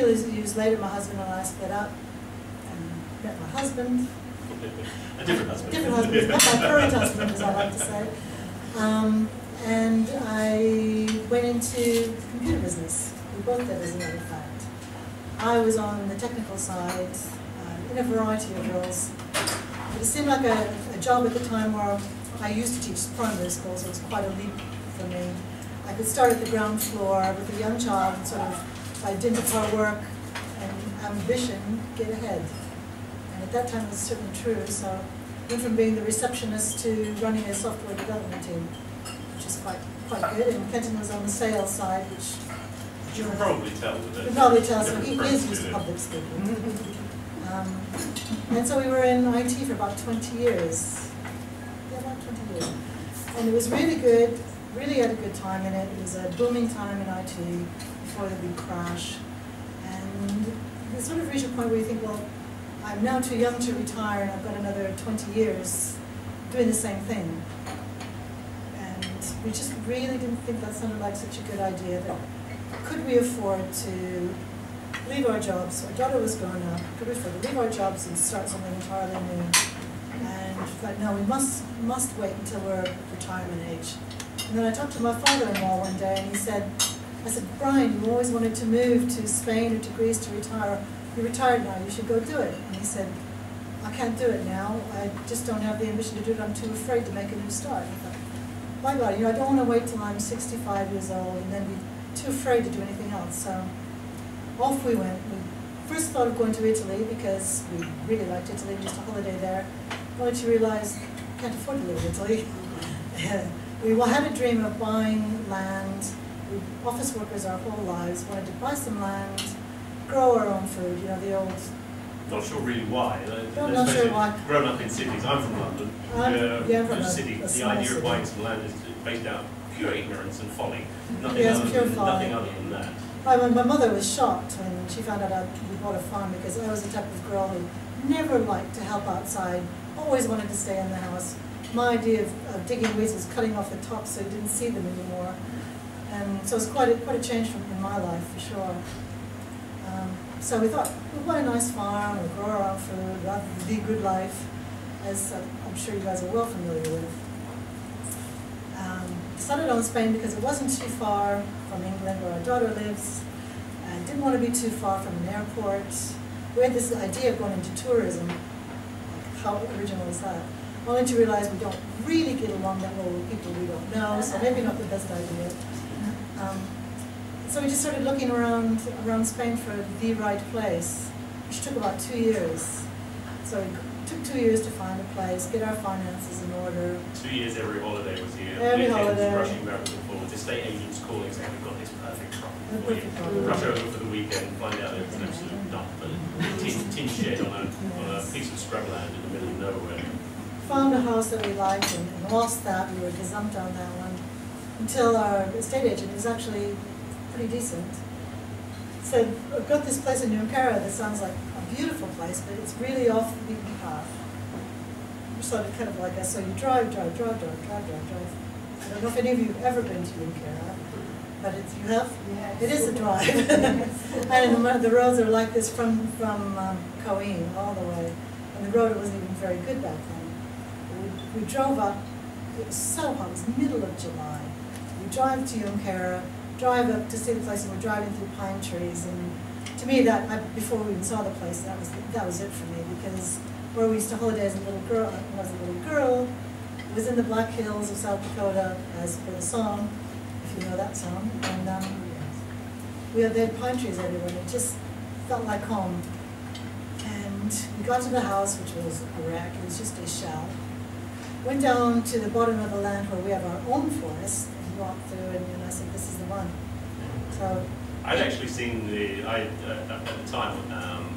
years later, my husband and I split up and met my husband. A different husband. A different husband, not my current husband, as I like to say. And I went into the computer business. We both did, as a matter of fact. I was on the technical side in a variety of roles. It seemed like a job at the time where I used to teach primary school, so it was quite a leap for me. I could start at the ground floor with a young child and sort of, by dint of hard work and ambition, get ahead. And at that time it was certainly true, so I went from being the receptionist to running a software development team, which is quite good. And Kenton was on the sales side, which you can probably tell. You can probably tell, so he is used to public speaking. And so we were in IT for about 20 years. Yeah, about 20 years. And it was really good, really had a good time in it. It was a booming time in IT before the big crash. And you sort of reach a point where you think, well, I'm now too young to retire and I've got another 20 years doing the same thing. And we just really didn't think that sounded like such a good idea. That could we afford to leave our jobs? Our daughter was grown up. Could we afford to leave our jobs and start something entirely new? And thought, no, we must wait until we're retirement age. And then I talked to my father-in-law one day, and he said, I said, Brian, you always wanted to move to Spain or to Greece to retire. You're retired now, you should go do it. And he said, I can't do it now. I just don't have the ambition to do it. I'm too afraid to make a new start. And I thought, my God, I don't want to wait till I'm 65 years old and then be too afraid to do anything else. So off we went. We first thought of going to Italy because we really liked Italy. We used to holiday there. Only to realize we can't afford to live in Italy. We had a dream of buying land. We, office workers our whole lives, wanted to buy some land, grow our own food, the old... Not sure really why. Not sure why. Grown up in cities. I'm from London. Yeah, from a city. The idea of buying some land is based out of pure ignorance and folly. Nothing, nothing other than that. My mother was shocked when she found out we bought a farm, because I was the type of girl who never liked to help outside, always wanted to stay in the house. My idea of digging weeds was cutting off the top so you didn't see them anymore. And so it was quite a change in my life, for sure. So we thought, we'll buy a nice farm, we'll grow our own food, rather than the good life, as I'm sure you guys are well familiar with. Decided on Spain because it wasn't too far from England, where our daughter lives, and didn't want to be too far from an airport. We had this idea of going into tourism. How original is that? Only to realize we don't really get along that well with people we don't know, so maybe not the best idea. So we just started looking around Spain for the right place, which took about 2 years. So it took 2 years to find a place, get our finances in order. 2 years every holiday was here. Every holiday. Rushing backwards and forwards. Estate agents calling saying, we've got this perfect property for you. Rush over for the weekend, find out it was an absolute dump. A tin shed on a piece of scrubland in the middle of nowhere. Found a house that we liked and lost that. We were gazumped on that one. Until our estate agent, who's actually pretty decent, said, I've got this place in New Cara that sounds like a beautiful place, but it's really off the beaten path. We started kind of like us, so you drive. I don't know if any of you have ever been to New Cara, but you have? Yeah, it is a drive. And the roads are like this from Coeen all the way. And the road wasn't even very good back then. We drove up, it was so hot, it was the middle of July. We drive to Juncara, drive up to see the place, and we're driving through pine trees. And to me, before we even saw the place, that was it for me, because where we used to holiday as a little girl, it was in the Black Hills of South Dakota, as per the song, if you know that song. And they had pine trees everywhere, and it just felt like home. And we got to the house, which was a wreck. It was just a shell. Went down to the bottom of the land where we have our own forest, and walked through, and I said, this is the one. So I'd actually seen at the time,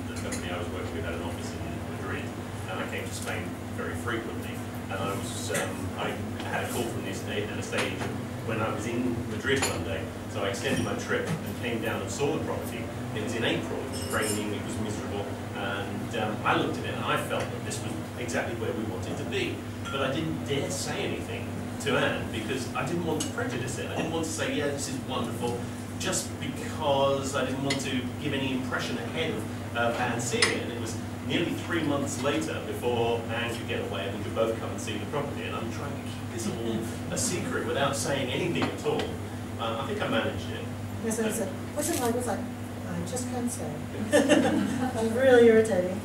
the company I was working with had an office in Madrid, and I came to Spain very frequently. And I had a call from an estate agent when I was in Madrid one day. So I extended my trip and came down and saw the property. It was in April, it was raining, it was miserable, and I looked at it and I felt that this was exactly where we wanted to be. But I didn't dare say anything to Anne because I didn't want to prejudice it. I didn't want to say, yeah, this is wonderful. just because I didn't want to give any impression ahead of Anne seeing it. And it was nearly 3 months later before Anne could get away and we could both come and see the property. And I'm trying to keep this all a secret without saying anything at all. I think I managed it. Yes, I said, what's it like? What's it like? I just can't say. It was really irritating.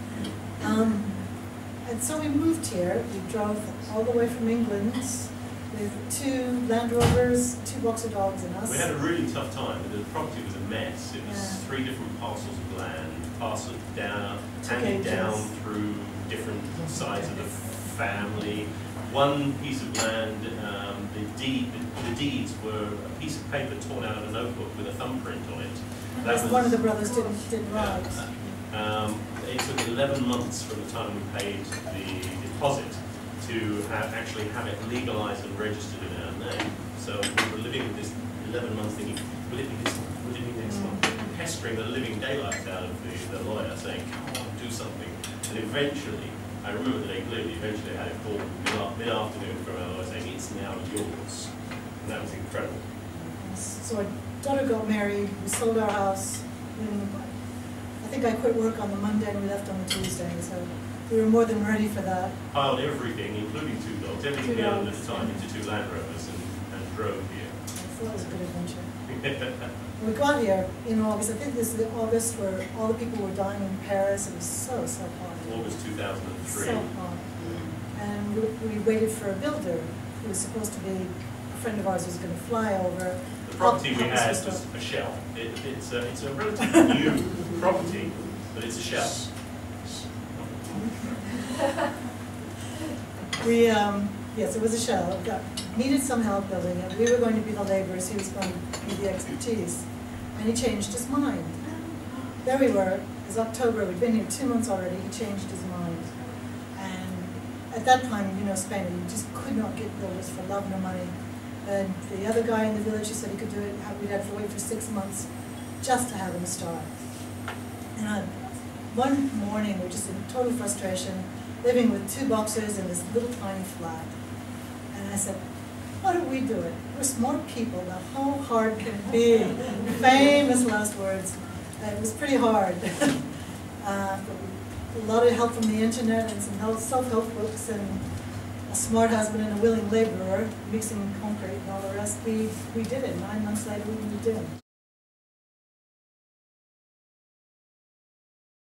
And so we moved here. We drove all the way from England with 2 Land Rovers, 2 boxer dogs and us. We had a really tough time. The property was a mess. It was Yeah. 3 different parcels of land, parceled down, Took handed ages. down through different sides of the family. One piece of land, the deeds were a piece of paper torn out of a notebook with a thumbprint on it. That's one of the brothers didn't write. It took 11 months from the time we paid the deposit to actually have it legalized and registered in our name. So we were living with this 11 months thinking, will it be this month? Will it be next month? Pestering the living daylights out of the lawyer saying, come on, do something. And eventually, I remember the day clearly, eventually I had a call mid-afternoon from our lawyer saying, it's now yours. And that was incredible. So our daughter got married, we sold our house. I think I quit work on the Monday and we left on the Tuesday, so we were more than ready for that. Piled everything, including 2 dogs, everything we owned at the time, into 2 Land Rovers and drove here. So that was a good adventure. We got here in August. I think this is August where all the people were dying in Paris. It was so hot. August 2003. So hot. And we waited for a builder who was supposed to be a friend of ours who was going to fly over. The property we had was a shell. It's a relatively new property, but it's a shell. Yes, it was a shell. Needed some help building it. We were going to be the laborers. He was going to be the expertise. And he changed his mind. There we were. It was October. We'd been here 2 months already. He changed his mind. And at that time, you know, Spain, you just could not get builders for love nor money. And the other guy in the village who said he could do it, we'd have to wait for 6 months just to have him start. And one morning, we're just in total frustration, living with 2 boxers in this little tiny flat. And I said, what are we doing? We're smart people. Now, how hard can it be? Famous last words. It was pretty hard. A lot of help from the internet and some self-help books and a smart husband and a willing laborer mixing concrete and all the rest. We did it. 9 months later, we moved in.